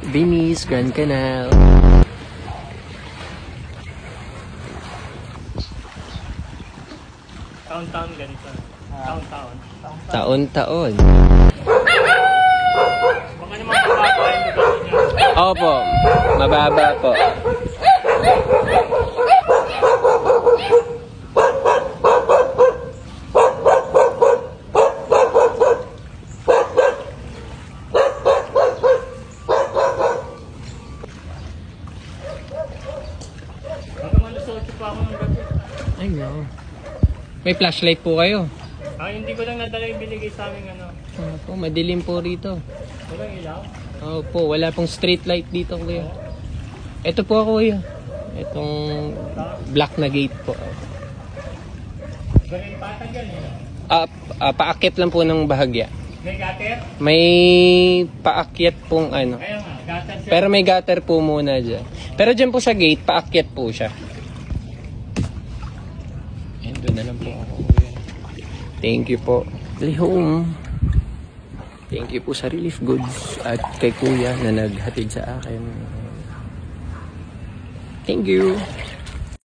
Venice Grand Canal. Taon-taon ganito. Taon-taon. Taon-taon. Baka naman mababa yung lugar niya. Opo, mababa po. Baka malusot pa ako ng gabi. Ay no. May flashlight po kayo. Hindi ko lang nadala yung binigay sa amin ano. Opo, madilim po rito. Walang ilaw? Opo, wala pong street light dito kuya. Ito po ako kuya. Itong black na gate po. Ganyan patag yan eh. Paakyat lang po ng bahagya. May gutter? May paakyat pong ano. Kaya nga, gutter siya. Pero may gutter po muna dyan. Pero dyan po sa gate, paakyat po siya. Ayan, doon na lang po ako. Thank you po. Stay home. Thank you po sa Relief Goods at kay Kuya na naghatid sa akin. Thank you.